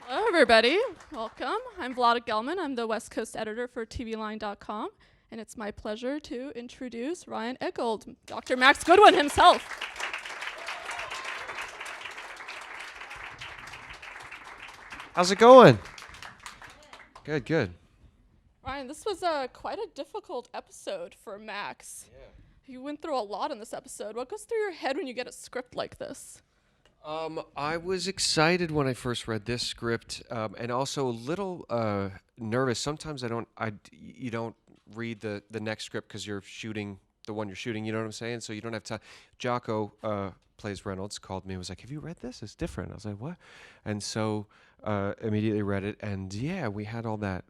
Hello, everybody. Welcome. I'm Vlada Gelmen. I'm the West Coast editor for TVLine.com, and it's my pleasure to introduce Ryan Eggold, Dr. Max Goodwin himself. How's it going? Good, good. Ryan, this was quite a difficult episode for Max. Yeah. You went through a lot in this episode. What goes through your head when you get a script like this? I was excited when I first read this script, and also a little nervous. Sometimes you don't read the next script because you're shooting the one you're shooting. You know what I'm saying? So you don't have time. Jocko plays Reynolds. Called me and was like, "Have you read this? It's different." I was like, "What?" And so immediately read it, and yeah, we had all that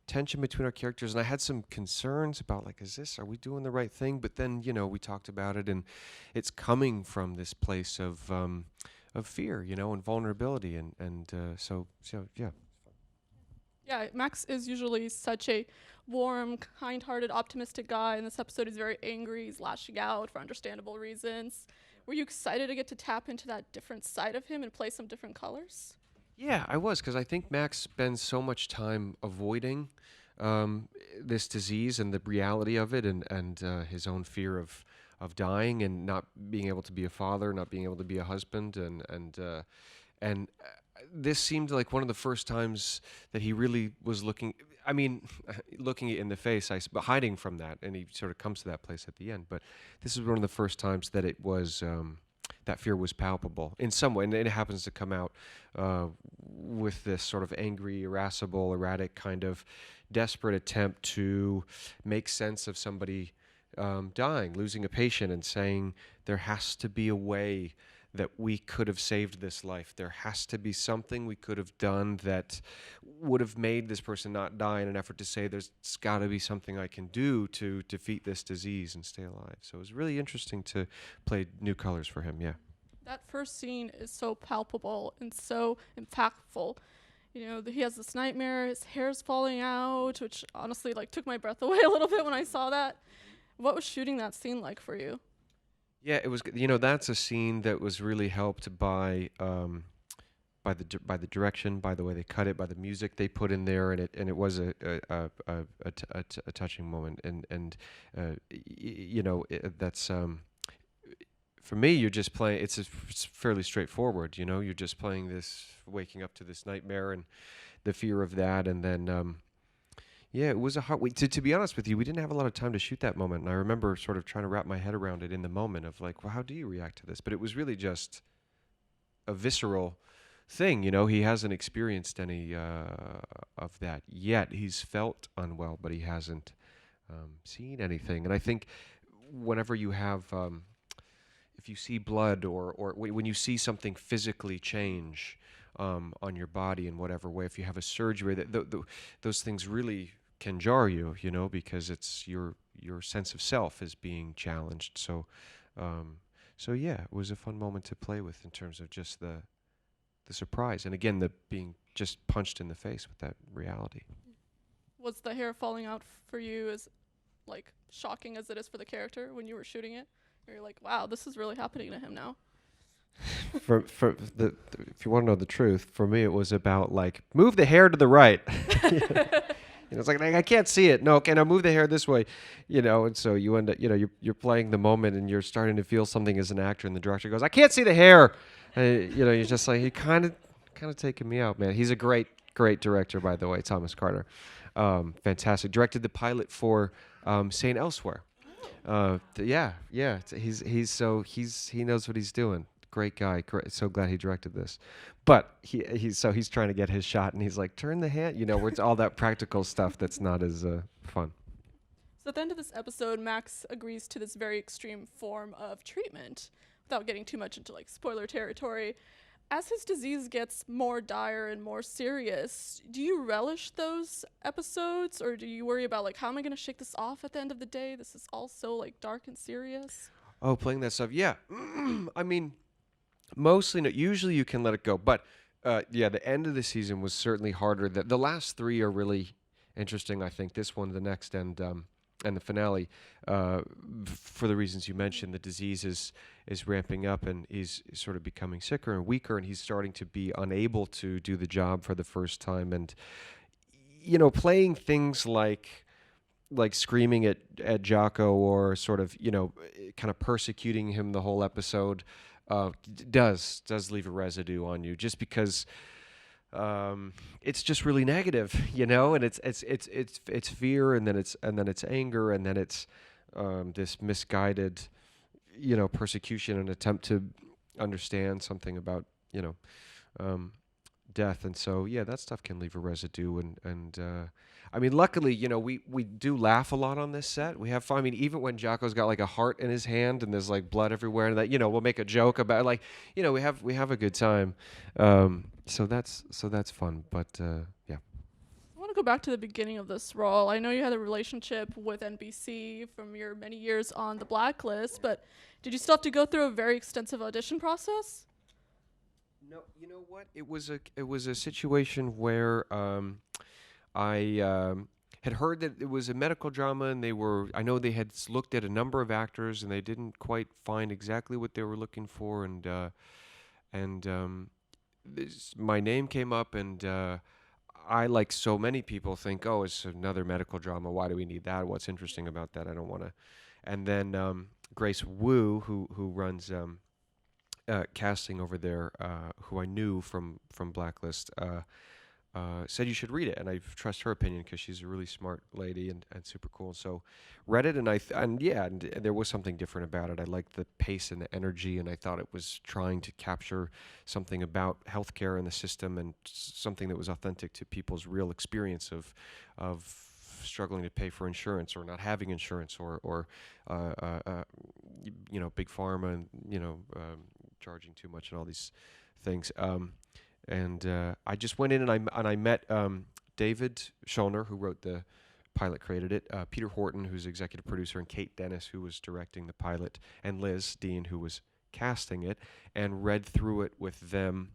tension between our characters, and I had some concerns about like, are we doing the right thing? But then we talked about it, and it's coming from this place of fear, and vulnerability, and so yeah. Yeah, Max is usually such a warm, kind-hearted, optimistic guy. In this episode, he's very angry. He's lashing out for understandable reasons. Were you excited to get to tap into that different side of him and play some different colors? Yeah, I was, because I think Max spends so much time avoiding this disease and the reality of it, and his own fear of dying and not being able to be a father, not being able to be a husband, and this seemed like one of the first times that he really was looking. I mean, looking it in the face, but hiding from that, and he sort of comes to that place at the end. But this is one of the first times that it was. That fear was palpable in some way, and it happens to come out with this sort of angry, irascible, erratic kind of desperate attempt to make sense of somebody dying, losing a patient, and saying there has to be a way that we could have saved this life. There has to be something we could have done that would have made this person not die, in an effort to say there's got to be something I can do to defeat this disease and stay alive. So it was really interesting to play new colors for him, yeah. That first scene is so palpable and so impactful. He has this nightmare, his hair's falling out, which honestly took my breath away a little bit when I saw that. What was shooting that scene like for you? Yeah, it was. That's a scene that was really helped by the direction, by the way they cut it, by the music they put in there, and it was a touching moment, and that's for me. You're just playing. It's fairly straightforward. You're just playing this, waking up to this nightmare and the fear of that, and then. Yeah, it was a hard. To be honest with you, we didn't have a lot of time to shoot that moment, and I remember sort of trying to wrap my head around it in the moment of like, well, how do you react to this? But it was really just a visceral thing. He hasn't experienced any of that yet. He's felt unwell, but he hasn't seen anything. And I think whenever you have, if you see blood or when you see something physically change on your body in whatever way, if you have a surgery, those things really can jar you, because it's your sense of self is being challenged. So yeah, it was a fun moment to play with in terms of just the surprise, and again, the being just punched in the face with that reality. Was the hair falling out for you as shocking as it is for the character when you were shooting it? You're like, wow, this is really happening to him now. If you want to know the truth, for me it was about move the hair to the right. It's like I can't see it. No, can I move the hair this way? And so you end up, you're playing the moment, and you're starting to feel something as an actor, and the director goes, I can't see the hair. You're just like, he kind of taking me out, man. He's a great director, by the way, Thomas Carter. Fantastic. Directed the pilot for Saint Elsewhere. Yeah. He knows what he's doing. Great guy. So glad he directed this. But he's trying to get his shot, and he's like, turn the hand, where it's all that practical stuff that's not as fun. So at the end of this episode, Max agrees to this very extreme form of treatment, without getting too much into spoiler territory. As his disease gets more dire and more serious, do you relish those episodes, or do you worry about how am I going to shake this off at the end of the day? This is all so dark and serious. Oh, playing that stuff, yeah. I mean, mostly no. Usually you can let it go, but yeah, the end of the season was certainly harder. The last three are really interesting. I think this one, the next, and and the finale, for the reasons you mentioned, the disease is ramping up, and he's sort of becoming sicker and weaker, and he's starting to be unable to do the job for the first time. And playing things like screaming at Jocko, or sort of kind of persecuting him the whole episode, does leave a residue on you, just because it's just really negative, and it's fear, and then it's anger, and then it's this misguided persecution and attempt to understand something about death. And so that stuff can leave a residue. And I mean, luckily, we do laugh a lot on this set. We have fun. I mean, even when Jocko's got like a heart in his hand and there's like blood everywhere, and that we'll make a joke about, like, we have a good time. So that's fun. But yeah. I want to go back to the beginning of this role. I know you had a relationship with NBC from your many years on the Blacklist, but did you still have to go through a very extensive audition process? No, you know what? It was a situation where I had heard that it was a medical drama, and I know they had looked at a number of actors, and they didn't quite find exactly what they were looking for, and my name came up, and I, like so many people, think, oh, it's another medical drama. Why do we need that? What's interesting about that? I don't want to. And then Grace Wu, who runs casting over there, who I knew from Blacklist, said you should read it, and I trust her opinion because she's a really smart lady and super cool. So read it, and there was something different about it. I liked the pace and the energy, and I thought it was trying to capture something about healthcare and the system, and something that was authentic to people's real experience of struggling to pay for insurance, or not having insurance, or big pharma, and charging too much, and all these things. And I just went in, and I met David Schulner, who wrote the pilot, created it, Peter Horton, who's executive producer, and Kate Dennis, who was directing the pilot, and Liz Dean, who was casting it, and read through it with them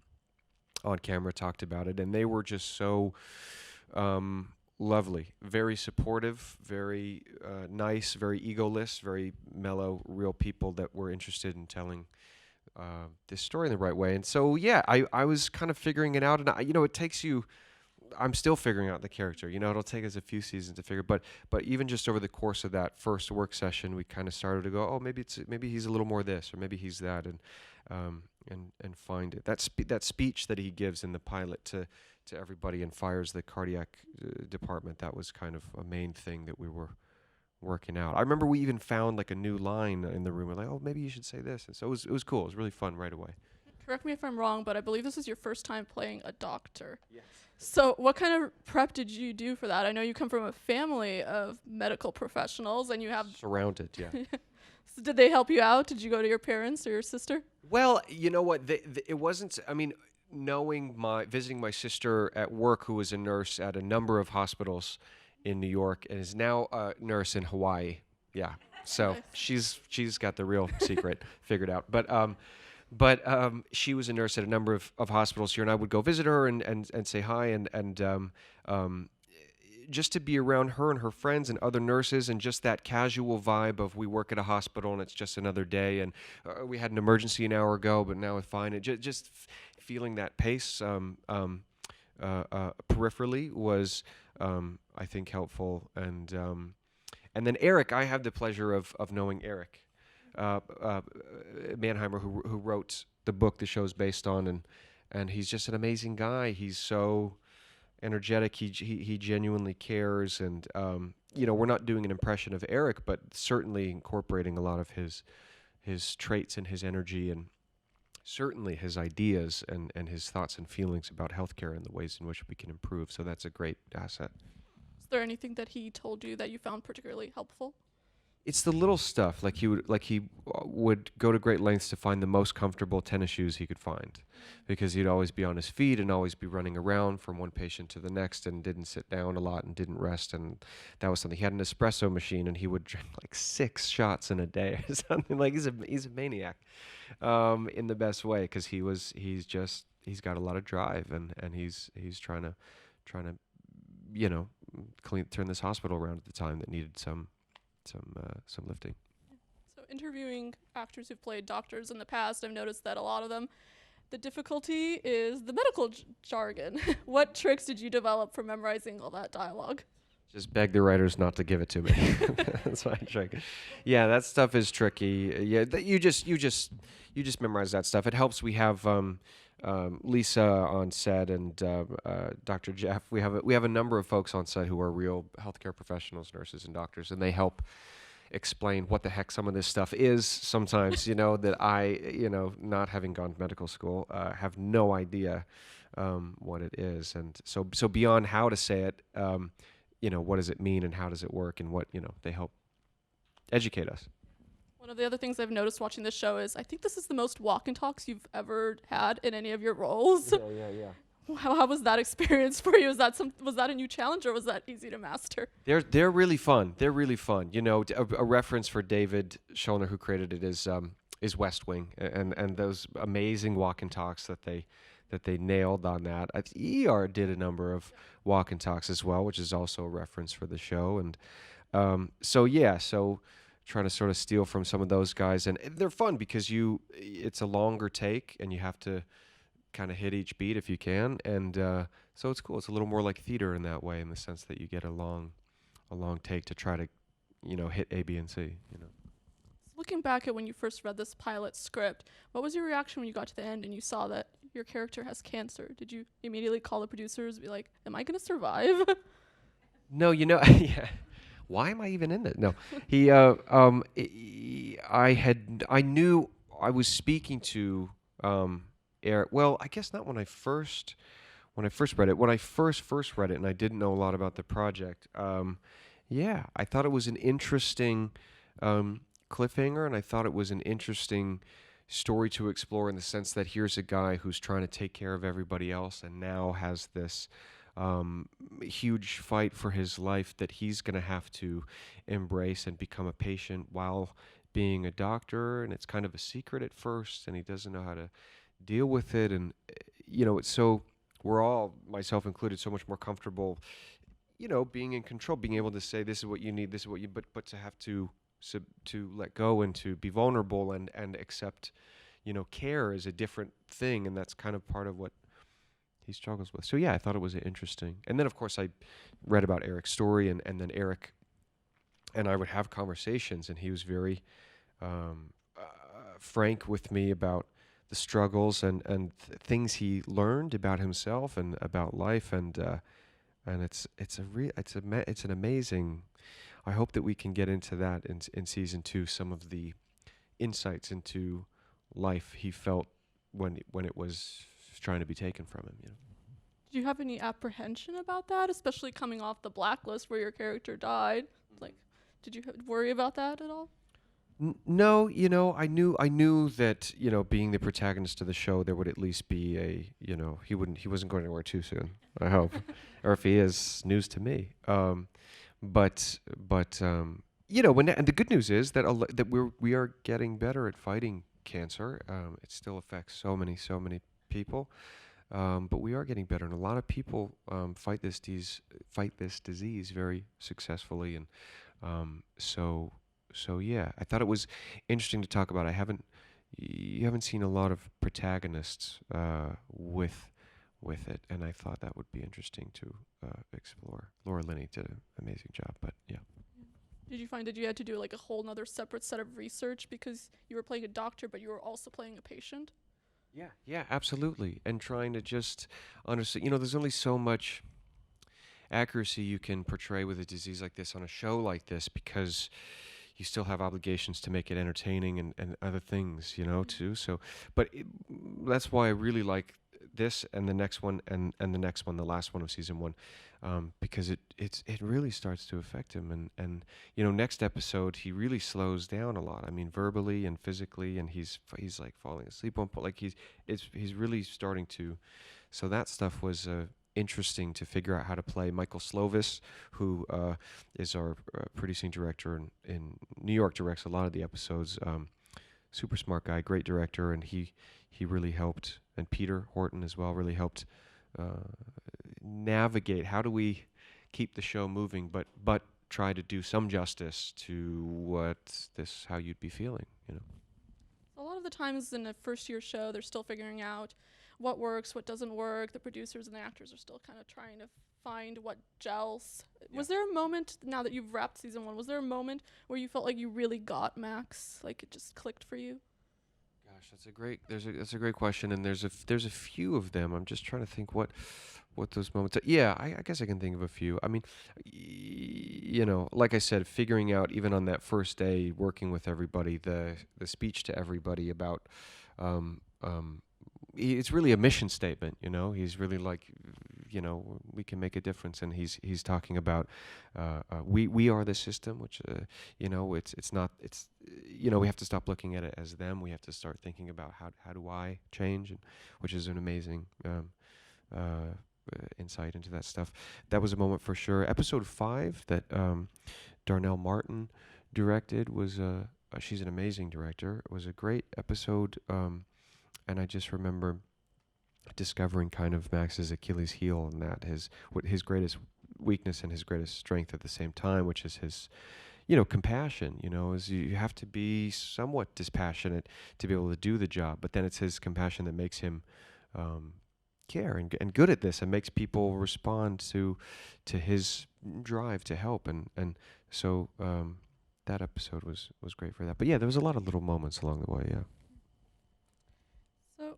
on camera, talked about it, and they were just so lovely, very supportive, very nice, very egoless, very mellow, real people that were interested in telling this story in the right way. And so I was kind of figuring it out, and it takes you. I'm still figuring out the character. It'll take us a few seasons to figure. But even just over the course of that first work session, we kind of started to go, oh, maybe he's a little more this, or maybe he's that, and find it. That speech that he gives in the pilot to everybody and fires the cardiac department. That was kind of a main thing that we were working out. I remember we even found like a new line in the room. We're like, oh, maybe you should say this. And so it was cool. It was really fun right away. Correct me if I'm wrong, but I believe this is your first time playing a doctor. Yes. So what kind of prep did you do for that? I know you come from a family of medical professionals, and you have... Surrounded, yeah. So did they help you out? Did you go to your parents or your sister? Well, you know what? It wasn't... I mean, visiting my sister at work, who was a nurse at a number of hospitals in New York, and is now a nurse in Hawaii. Yeah. So nice. She's got the real secret figured out. But she was a nurse at a number of hospitals here, and I would go visit her and say hi, and just to be around her and her friends and other nurses, and just that casual vibe of, we work at a hospital and it's just another day, and we had an emergency an hour ago, but now it's fine. And just feeling that pace peripherally was, I think, helpful. And then Eric, I have the pleasure of knowing Eric Manheimer, who wrote the book the show's based on, and he's just an amazing guy. He's so energetic. He genuinely cares, and we're not doing an impression of Eric, but certainly incorporating a lot of his traits and his energy, and certainly his ideas and his thoughts and feelings about healthcare and the ways in which we can improve. So that's a great asset. Is there anything that he told you that you found particularly helpful? It's the little stuff, like he would go to great lengths to find the most comfortable tennis shoes he could find, because he'd always be on his feet and always be running around from one patient to the next, and didn't sit down a lot and didn't rest. And that was something. He had an espresso machine, and he would drink like 6 shots in a day or something. Like, he's a maniac, in the best way, because he's got a lot of drive, and he's trying to turn this hospital around at the time that needed some some lifting. So interviewing actors who've played doctors in the past, I've noticed that a lot of them, the difficulty is the medical jargon. What tricks did you develop for memorizing all that dialogue? Just beg the writers not to give it to me. That's my trick. Yeah, that stuff is tricky. Yeah, you just memorize that stuff. It helps. We have Lisa on set and Dr. Jeff. We have a number of folks on set who are real healthcare professionals, nurses and doctors, and they help explain what the heck some of this stuff is sometimes, that I, not having gone to medical school, have no idea what it is. And so beyond how to say it, what does it mean and how does it work and what, they help educate us. One of the other things I've noticed watching this show is I think this is the most walk and talks you've ever had in any of your roles. Yeah. How was that experience for you? Was that a new challenge or was that easy to master? They're really fun. They're really fun. A reference for David Schulner, who created it, is West Wing, and those amazing walk and talks that they nailed on that. ER did a number of walk and talks as well, which is also a reference for the show, and so trying to sort of steal from some of those guys, and they're fun because it's a longer take and you have to kind of hit each beat if you can, and so it's cool. It's a little more like theater in that way, in the sense that you get a long take to try to hit A, B, and C. Looking back at when you first read this pilot script, what was your reaction when you got to the end and you saw that your character has cancer? Did you immediately call the producers and be like, am I going to survive? No, yeah. Why am I even in it? No, I knew I was speaking to Eric. Well, I guess not when I first read it. When I first read it, and I didn't know a lot about the project. I thought it was an interesting cliffhanger, and I thought it was an interesting story to explore, in the sense that here's a guy who's trying to take care of everybody else and now has this huge fight for his life that he's going to have to embrace and become a patient while being a doctor, and it's kind of a secret at first, and he doesn't know how to deal with it, and it's so, we're all, myself included, so much more comfortable being in control, being able to say, this is what you need, this is what you, but to have to let go and to be vulnerable and accept, care is a different thing, and that's kind of part of what he struggles with. So yeah, I thought it was interesting. And then of course I read about Eric's story, and then Eric and I would have conversations, and he was very frank with me about the struggles and things he learned about himself and about life, and it's an amazing. I hope that we can get into that in season 2, some of the insights into life he felt when it was trying to be taken from him. Did you have any apprehension about that, especially coming off the Blacklist where your character died? Like, did you worry about that at all? No, I knew that, being the protagonist of the show, there would at least be he wasn't going anywhere too soon, I hope. Or if he is, news to me. But and the good news is that we are getting better at fighting cancer. It still affects so many people, but we are getting better, and a lot of people fight this disease very successfully, and so yeah, I thought it was interesting to talk about. You haven't seen a lot of protagonists with it, and I thought that would be interesting to explore. Laura Linney did an amazing job, but yeah. Did you find that you had to do like a whole nother separate set of research because you were playing a doctor, but you were also playing a patient? Yeah, absolutely. And trying to just understand, there's only so much accuracy you can portray with a disease like this on a show like this, because you still have obligations to make it entertaining and other things, too. So, but that's why I really like this and the next one and the next one, the last one of season 1, because it really starts to affect him, and next episode he really slows down a lot. I mean, verbally and physically, and he's like falling asleep on, like he's really starting to. So that stuff was interesting to figure out how to play. Michael Slovis, who is our producing director in New York, directs a lot of the episodes. Super smart guy, great director, and he really helped. And Peter Horton as well really helped navigate how do we keep the show moving, but try to do some justice to how you'd be feeling, you know. A lot of the times in a first-year show, they're still figuring out what works, what doesn't work. The producers and the actors are still kind of trying to find what gels. Yeah. Was there a moment, now that you've wrapped season 1, was there a moment where you felt like you really got Max, like it just clicked for you? Gosh, that's a great question, and there's a few of them. I'm just trying to think what those moments are. Yeah, I guess I can think of a few. I mean, you know, like I said, figuring out even on that first day, working with everybody, the speech to everybody about, um, um, it's really a mission statement. You know, he's really like, you know, we can make a difference, and he's talking about, we are the system, which, you know, it's not, it's, you know, we have to stop looking at it as them. We have to start thinking about how do I change, and which is an amazing. Insight into that stuff. That was a moment for sure. Episode 5 that Darnell Martin directed was she's an amazing director. It was a great episode, and I just remember discovering kind of Max's Achilles heel, and that his greatest weakness and his greatest strength at the same time, which is his, you know, compassion. You know, is you have to be somewhat dispassionate to be able to do the job, but then it's his compassion that makes him care and good at this, and makes people respond to his drive to help, and so that episode was great for that. But yeah, there was a lot of little moments along the way. Yeah. So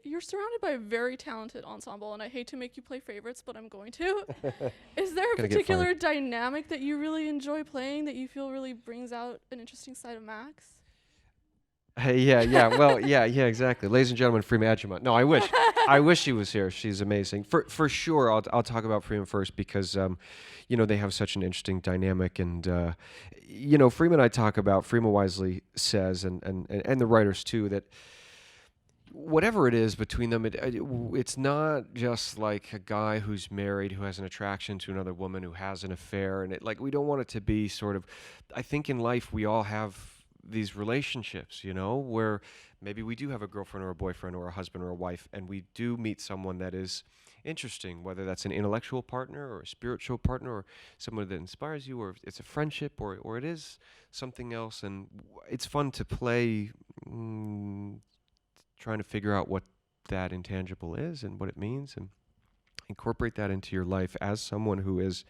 you're surrounded by a very talented ensemble, and I hate to make you play favorites, but I'm going to. Is there a particular dynamic that you really enjoy playing, that you feel really brings out an interesting side of Max? Yeah, well, yeah, exactly. Ladies and gentlemen, Freema Agyeman. No, I wish she was here. She's amazing. For sure, I'll talk about Freema first because, you know, they have such an interesting dynamic, and you know, Freema and I talk about. Freema wisely says, and the writers too, that whatever it is between them, it's not just like a guy who's married who has an attraction to another woman who has an affair, and like we don't want it to be sort of. I think in life we all have these relationships, you know, where maybe we do have a girlfriend or a boyfriend or a husband or a wife, and we do meet someone that is interesting, whether that's an intellectual partner or a spiritual partner or someone that inspires you, or it's a friendship, or it is something else. And it's fun to play, trying to figure out what that intangible is and what it means, and incorporate that into your life as someone who is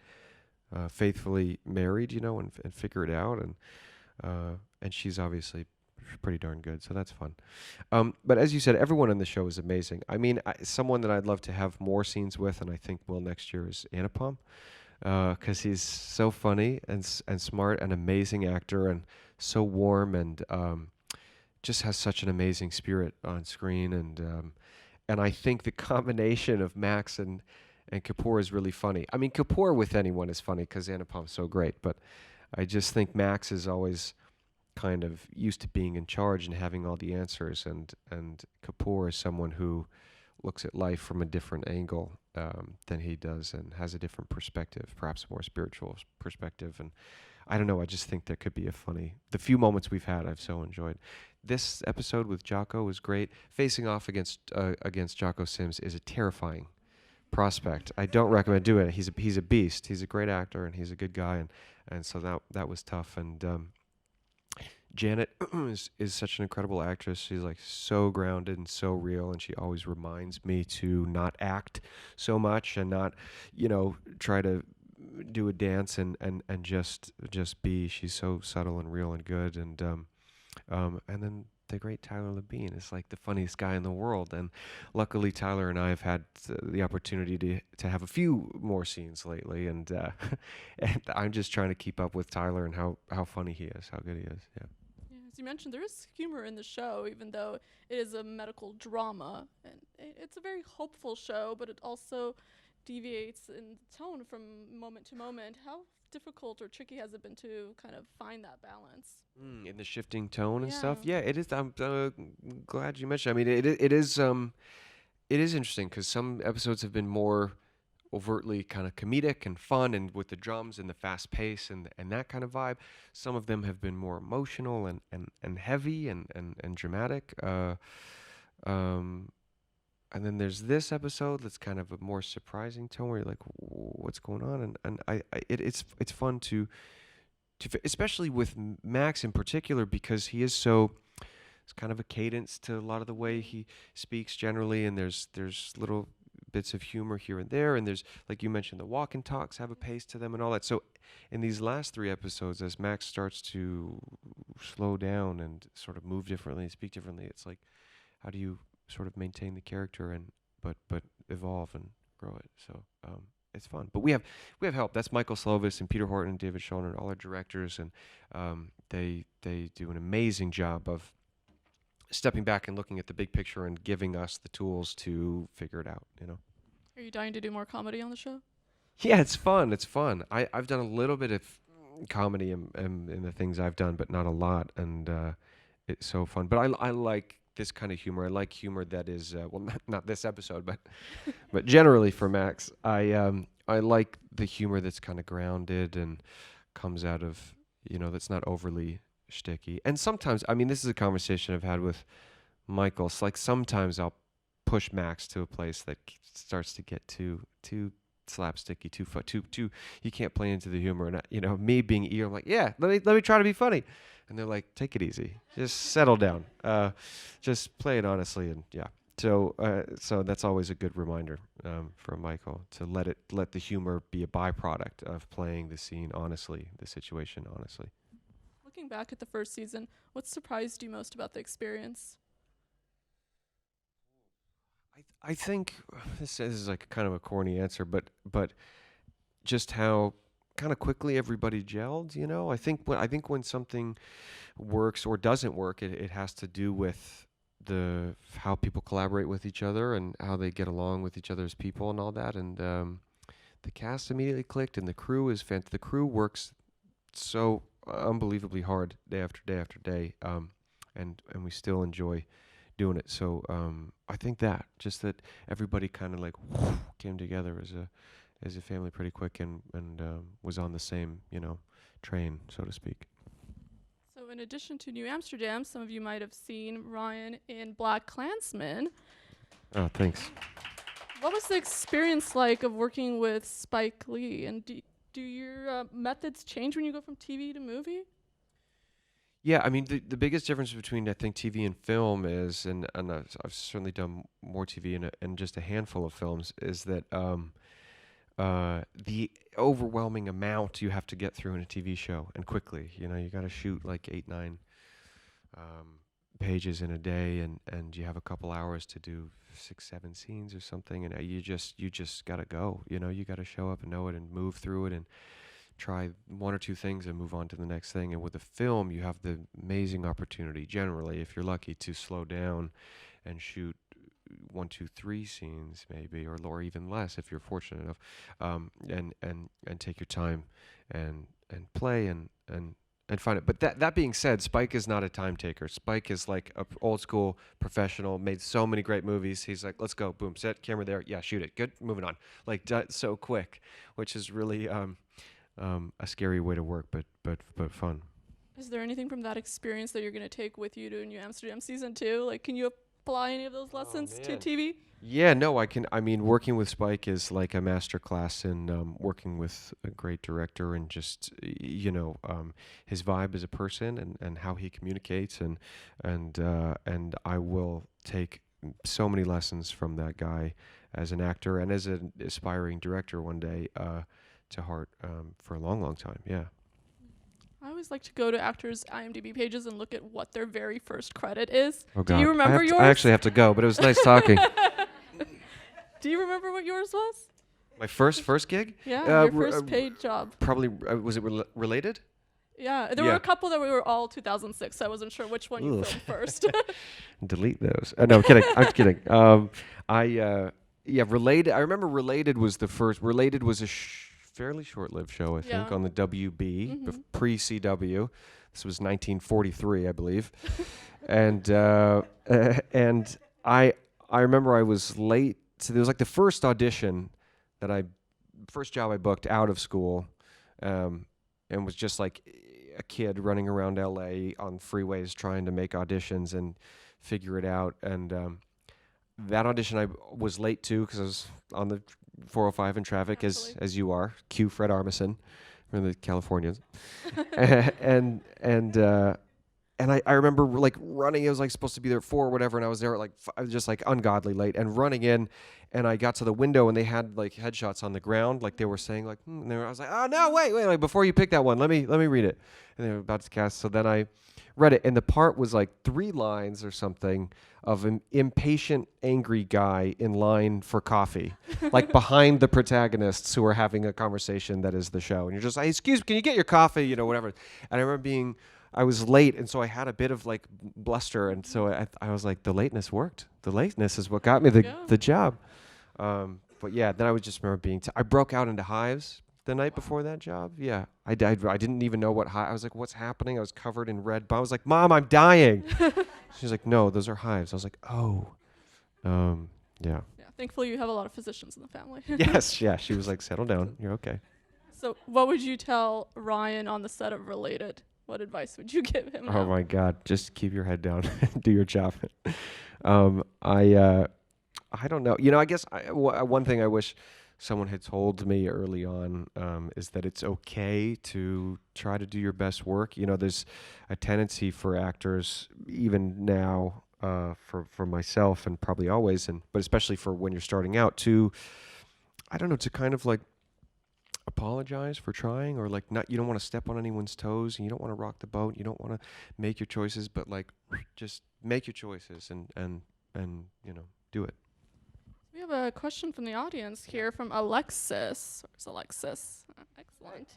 faithfully married, you know, and figure it out. And she's obviously pretty darn good, so that's fun. But as you said, everyone on the show is amazing. I mean, someone that I'd love to have more scenes with, and I think will next year, is Anupam, because he's so funny and smart, and amazing actor, and so warm, and just has such an amazing spirit on screen. And I think the combination of Max and Kapoor is really funny. I mean, Kapoor with anyone is funny because Anupam's so great, but I just think Max is always kind of used to being in charge and having all the answers, and Kapoor is someone who looks at life from a different angle than he does, and has a different perspective, perhaps a more spiritual perspective. And I don't know, I just think there could be the few moments we've had, I've so enjoyed. This episode with Jocko was great. Facing off against Jocko Sims is a terrifying prospect. I don't recommend doing it. He's a beast. He's a great actor, and he's a good guy, and so that was tough. And Janet is such an incredible actress. She's like so grounded and so real, and she always reminds me to not act so much, and not, you know, try to do a dance and just be. She's so subtle and real and good. And then the great Tyler Labine is like the funniest guy in the world, and luckily Tyler and I have had the opportunity to have a few more scenes lately, and and I'm just trying to keep up with Tyler and how funny he is, how good he is. Yeah. As you mentioned, there is humor in the show, even though it is a medical drama, and it's a very hopeful show, but it also deviates in tone from moment to moment. How difficult or tricky has it been to kind of find that balance? In the shifting tone and stuff? Yeah, it is. I'm glad you mentioned. I mean, it is interesting because some episodes have been more overtly kind of comedic and fun, and with the drums and the fast pace and that kind of vibe. Some of them have been more emotional and heavy and dramatic. and then there's this episode that's kind of a more surprising tone where you're like, what's going on? And it's fun especially with Max in particular, because he is so, it's kind of a cadence to a lot of the way he speaks generally, and there's little bits of humor here and there, and there's, like you mentioned, the walk and talks have a pace to them and all that. So in these last three episodes, as Max starts to slow down and sort of move differently and speak differently, it's like, how do you sort of maintain the character and but evolve and grow it? So it's fun. But we have help. That's Michael Slovis and Peter Horton and David Schoner and all our directors, and they do an amazing job of stepping back and looking at the big picture and giving us the tools to figure it out, you know. Are you dying to do more comedy on the show? Yeah, it's fun. It's fun. I've done a little bit of comedy in the things I've done, but not a lot, and it's so fun. But I like this kind of humor. I like humor that is well, not this episode, but generally for Max, I like the humor that's kind of grounded and comes out of, you know, that's not overly shticky. And sometimes, I mean, this is a conversation I've had with Michael. It's like sometimes I'll push Max to a place that starts to get too slapsticky, too. You can't play into the humor, and you know, me being eager, I'm like, yeah, let me try to be funny, and they're like, take it easy, just settle down, just play it honestly, and yeah. So that's always a good reminder for Michael to let the humor be a byproduct of playing the scene honestly, the situation honestly. Looking back at the first season, what surprised you most about the experience? I think this is like kind of a corny answer, but just how kind of quickly everybody gelled. You know, I think when something works or doesn't work, it has to do with the how people collaborate with each other and how they get along with each other as people and all that. And the cast immediately clicked, and the crew is fantastic. The crew works so unbelievably hard day after day after day, and we still enjoy doing it. So I think that everybody kind of like came together as a family pretty quick, and was on the same, you know, train, so to speak. So in addition to New Amsterdam, some of you might have seen Ryan in Black Klansman. Oh, thanks. What was the experience like of working with Spike Lee? And do your methods change when you go from TV to movie? Yeah, I mean, the biggest difference between, I think, TV and film is, and I've certainly done more TV and just a handful of films, is that the overwhelming amount you have to get through in a TV show, and quickly. You know, you got to shoot like 8-9 pages in a day, and you have a couple hours to do 6-7 scenes or something, and you just got to go. You know, you got to show up and know it and move through it and try one or two things and move on to the next thing. And with a film, you have the amazing opportunity, generally, if you're lucky, to slow down and shoot 1, 2, 3 scenes maybe, or even less if you're fortunate enough, and take your time and play and find it. But that being said, Spike is not a time taker. Spike is like a old school professional, made so many great movies. He's like, let's go, boom, set, camera there, yeah, shoot it, good, moving on, like so quick, which is really a scary way to work, but fun. Is there anything from that experience that you're going to take with you to New Amsterdam season 2? Like, can you apply any of those lessons to TV? Yeah, no, I can. I mean, working with Spike is like a master class in working with a great director, and just, you know, his vibe as a person and how he communicates, and I will take so many lessons from that guy as an actor and as an aspiring director one day to heart for a long, long time. Yeah. I always like to go to actors' IMDb pages and look at what their very first credit is. Oh God. Do you remember yours? I actually have to go, but it was nice talking. Do you remember what yours was? My first gig? Yeah, your first paid job. Probably, was it related? Yeah, there were a couple that we were all 2006, so I wasn't sure which one you filmed first. Delete those. No, I'm kidding. I'm kidding. Related. I remember Related was the first. Related was a fairly short-lived show, I think, on the WB, pre-CW. This was 1943, I believe. and I remember I was late. So there was like the first audition first job I booked out of school, and was just like a kid running around LA on freeways trying to make auditions and figure it out. And that audition I was late to because I was on the 405 in traffic, as you are. Cue Fred Armisen from the Californians, and I remember like running. I was like supposed to be there at 4 or whatever, and I was there at like I was just like ungodly late and running in, and I got to the window and they had like headshots on the ground, like they were saying like, and I was like, oh no, wait, like before you pick that one, let me read it, and they were about to cast. So then I read it, and the part was like 3 lines or something of an impatient, angry guy in line for coffee, like behind the protagonists who are having a conversation that is the show, and you're just like, excuse me, can you get your coffee, whatever. And I remember I was late, and so I had a bit of like bluster, and so I was like, the lateness worked. The lateness is what got me the job. But yeah, then I would just remember I broke out into hives the night before that job. Yeah, I didn't even know what hive. I was like, what's happening? I was covered in red. But I was like, Mom, I'm dying. She's like, no, those are hives. I was like, oh, yeah. Yeah. Thankfully, you have a lot of physicians in the family. Yes, yeah. She was like, settle down. You're okay. So what would you tell Ryan on the set of Related? What advice would you give him? Oh my God, just keep your head down, do your job. I don't know. I guess one thing I wish someone had told me early on is that it's okay to try to do your best work. There's a tendency for actors, even now, for myself and probably always, but especially for when you're starting out, to kind of like apologize for trying, or like you don't want to step on anyone's toes, and you don't want to rock the boat, you don't want to make your choices, but like just make your choices and do it. We have a question from the audience here from Alexis. Where's Alexis? Excellent.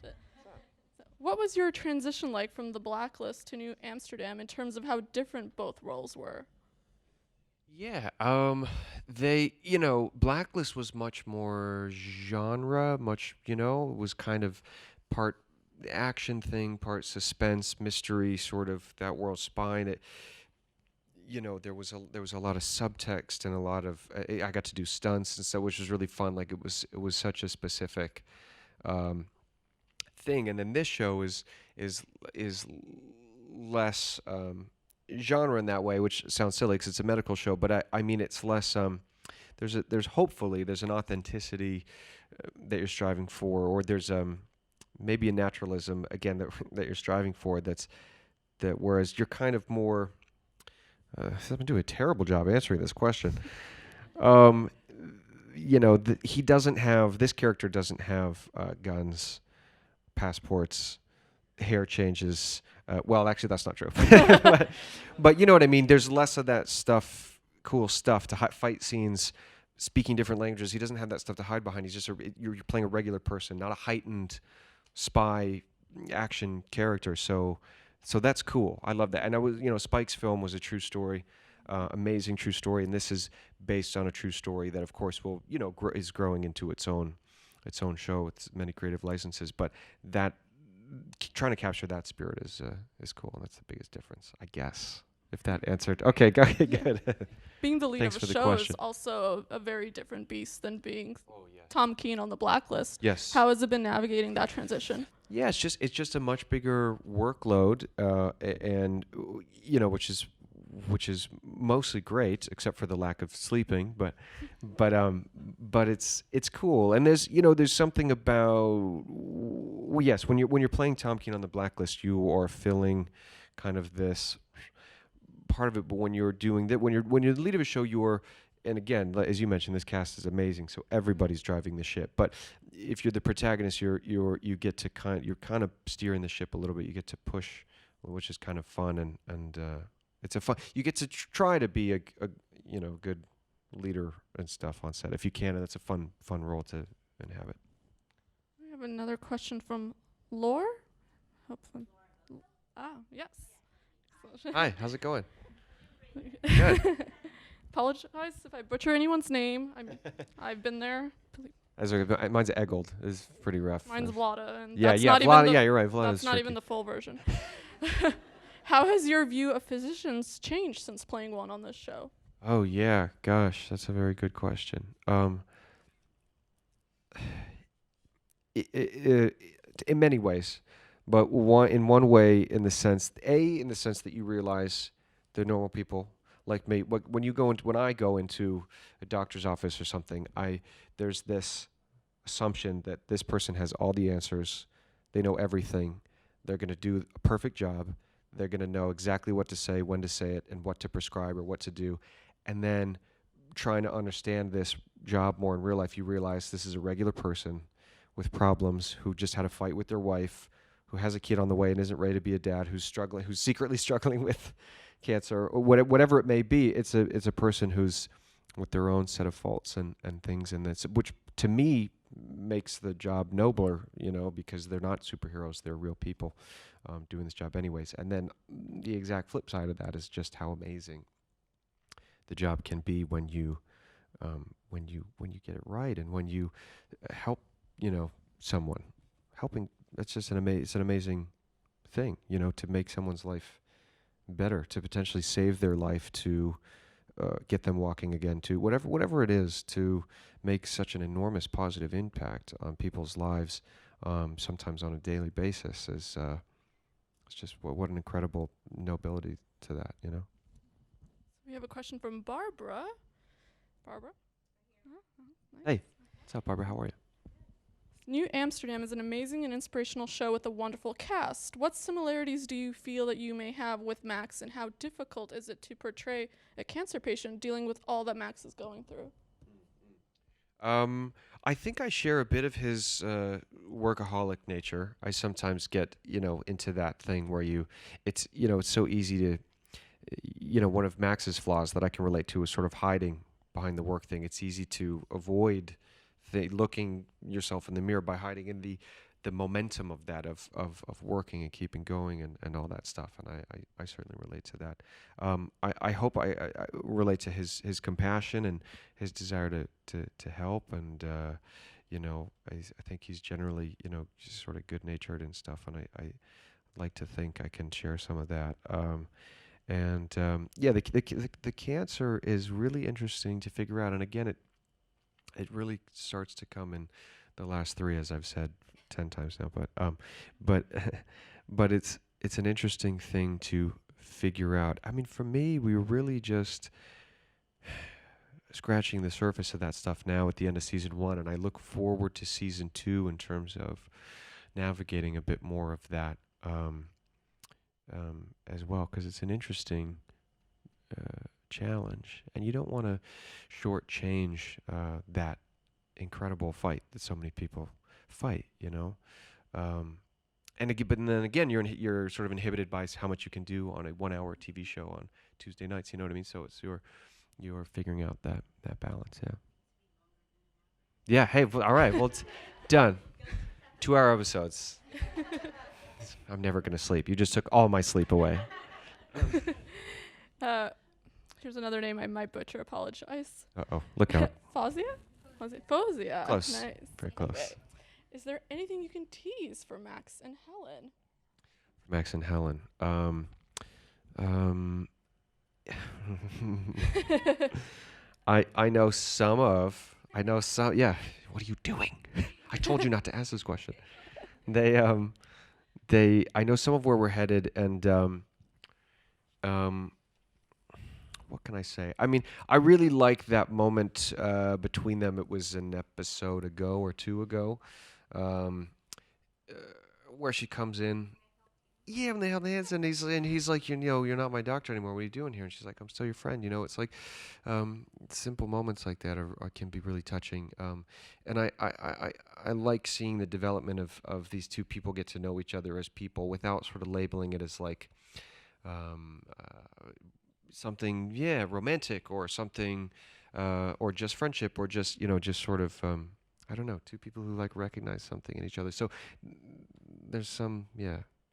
What was your transition like from the Blacklist to New Amsterdam in terms of how different both roles were? Yeah, Blacklist was much more genre, it was kind of part action thing, part suspense, mystery, sort of that world spine. There was a lot of subtext and a lot of I got to do stunts and stuff, which was really fun. Like it was such a specific thing. And then this show is less genre in that way, which sounds silly because it's a medical show, but I mean it's less. There's hopefully there's an authenticity that you're striving for, or there's maybe a naturalism again that you're striving for. Whereas you're kind of more. I've been doing a terrible job answering this question. This character doesn't have guns, passports, hair changes. Well, actually, that's not true. but you know what I mean? There's less of that stuff, cool stuff to fight scenes, speaking different languages. He doesn't have that stuff to hide behind. He's just you're playing a regular person, not a heightened spy action character. So that's cool. I love that. And I was, Spike's film was a true story, amazing true story, and this is based on a true story that, of course, will is growing into its own show with many creative licenses. But that trying to capture that spirit is cool, and that's the biggest difference, I guess. If that answered, okay, good. Being the lead of a show is also a very different beast than being Tom Keen on the Blacklist. Yes. How has it been navigating that transition? Yeah, it's just a much bigger workload, and which is mostly great, except for the lack of sleeping. But it's cool, and there's something about yes, when you're playing Tom Keen on the Blacklist, you are filling kind of this part of it. But when you're doing that, when you're the lead of a show, and again, as you mentioned, this cast is amazing, so everybody's driving the ship. But if you're the protagonist, you get to you're kind of steering the ship a little bit. You get to push, which is kind of fun, and it's a fun. You get to try to be a good leader and stuff on set if you can, and that's a fun role to inhabit. We have another question from Lore. Hopefully. Yes. Hi, how's it going? Good. Apologize if I butcher anyone's name. I've been there. Mine's Eggold. It's pretty rough. Mine's Vlada. And Vlada. Yeah, you're right. Vlada. That's not even the full version. How has your view of physicians changed since playing one on this show? Oh yeah, gosh, that's a very good question. In many ways, but in one way, in the sense that you realize they're normal people Like when I go into a doctor's office or something, there's this assumption that this person has all the answers, they know everything, they're going to do a perfect job, they're going to know exactly what to say, when to say it, and what to prescribe or what to do. And then trying to understand this job more in real life, you realize this is a regular person with problems who just had a fight with their wife, who has a kid on the way and isn't ready to be a dad, who's secretly struggling with cancer, or whatever it may be. It's a person who's with their own set of faults and things, and that's, which to me makes the job nobler, because they're not superheroes, they're real people doing this job anyways. And then the exact flip side of that is just how amazing the job can be when you get it right, and when you help someone. Helping, that's just it's an amazing thing, to make someone's life better, to potentially save their life, to get them walking again, to whatever it is, to make such an enormous positive impact on people's lives, sometimes on a daily basis. It's just what an incredible nobility to that, We have a question from Barbara. Barbara? Nice. Hey, what's up, Barbara? How are you? New Amsterdam is an amazing and inspirational show with a wonderful cast. What similarities do you feel that you may have with Max, and how difficult is it to portray a cancer patient dealing with all that Max is going through? I think I share a bit of his workaholic nature. I sometimes get, into that thing where it's so easy to, one of Max's flaws that I can relate to is sort of hiding behind the work thing. It's easy to avoid looking yourself in the mirror by hiding in the momentum of that, of working and keeping going and all that stuff. And I certainly relate to that. I hope I relate to his compassion and his desire to help. And, I think he's generally, just sort of good natured and stuff. And I like to think I can share some of that. The cancer is really interesting to figure out. And again, it really starts to come in the last 3, as I've said 10 times now. But it's an interesting thing to figure out. I mean, for me, we were really just scratching the surface of that stuff now at the end of season 1, and I look forward to season 2 in terms of navigating a bit more of that as well, because it's an interesting challenge, and you don't want to shortchange that incredible fight that so many people fight, and then again, you're sort of inhibited by how much you can do on a 1-hour TV show on Tuesday nights. You know what I mean? So it's you're figuring out that balance. Yeah. Hey. All right. Well, it's done. 2-hour episodes. I'm never gonna sleep. You just took all my sleep away. Here's another name I might butcher. Apologize. Uh-oh. Look out. Fozia? Was it Fozia? Close. Nice. Very close. Okay. Is there anything you can tease for Max and Helen? Max and Helen. I know some. Yeah. What are you doing? I told you not to ask this question. I know some of where we're headed, and what can I say? I mean, I really like that moment between them. It was an episode ago or 2 ago, where she comes in. Yeah, and they held hands, and he's like, you're not my doctor anymore. What are you doing here? And she's like, I'm still your friend. It's like simple moments like that can be really touching. And I like seeing the development of these two people get to know each other as people without sort of labeling it as like something, romantic, or something, or just friendship, or just just sort of I don't know, two people who like recognize something in each other. So there's some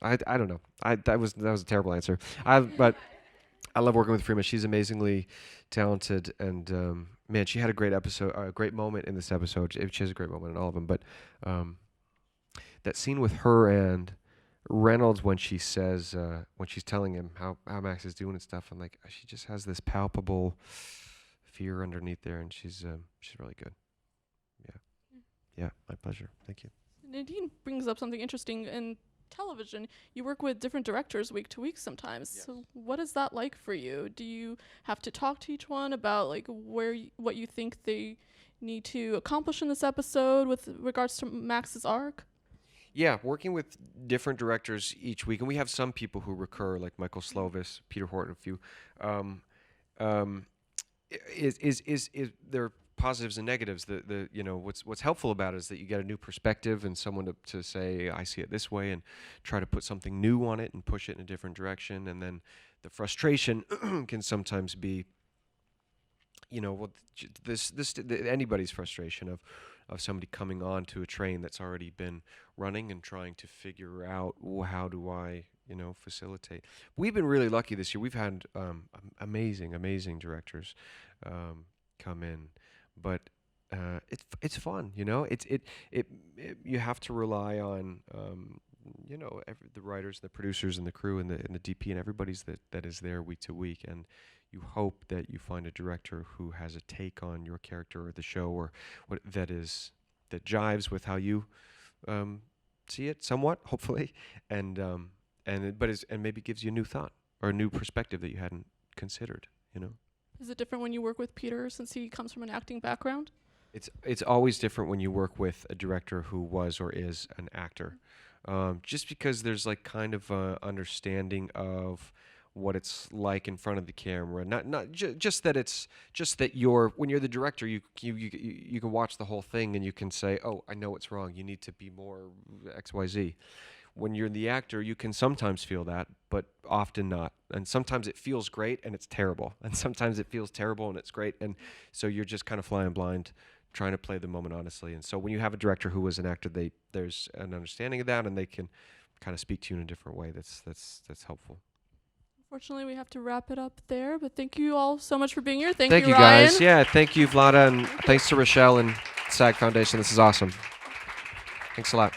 I don't know. That was a terrible answer. But I love working with Freema. She's amazingly talented, and man, she had a great episode, a great moment in this episode. She has a great moment in all of them. But that scene with her and Reynolds when she says when she's telling him how Max is doing and stuff, and like she just has this palpable fear underneath there, and she's really good. Yeah, my pleasure. Thank you. Nadine brings up something interesting in television, you work with different directors week to week sometimes. Yes. So what is that like for you? Do you have to talk to each one about like what you think they need to accomplish in this episode with regards to Max's arc? Yeah, working with different directors each week, and we have some people who recur, like Michael Slovis, Peter Horton, a few. Um, is there are positives and negatives? The what's helpful about it is that you get a new perspective and someone to say, I see it this way, and try to put something new on it and push it in a different direction. And then the frustration can sometimes be, anybody's frustration of somebody coming on to a train that's already been running and trying to figure out, how do I, facilitate. We've been really lucky this year. We've had amazing directors come in, but it's fun. You have to rely on the writers, the producers, and the crew, and the DP, and everybody's that is there week to week, and you hope that you find a director who has a take on your character or the show, or that jives with how you see it somewhat, hopefully, and maybe gives you a new thought or a new perspective that you hadn't considered. Is it different when you work with Peter since he comes from an acting background? It's always different when you work with a director who was or is an actor, just because there's like kind of a understanding of what it's like in front of the camera. Just that when you're the director, you can watch the whole thing and you can say, oh, I know what's wrong. You need to be more XYZ. When you're the actor, you can sometimes feel that, but often not. And sometimes it feels great and it's terrible. And sometimes it feels terrible and it's great. And so you're just kind of flying blind, trying to play the moment honestly. And so when you have a director who was an actor, there's an understanding of that, and they can kind of speak to you in a different way. That's helpful. Unfortunately, we have to wrap it up there, but thank you all so much for being here. Thank you, Ryan. Guys. Yeah, thank you, Vlada, and thanks to Rochelle and SAG Foundation. This is awesome. Thanks a lot.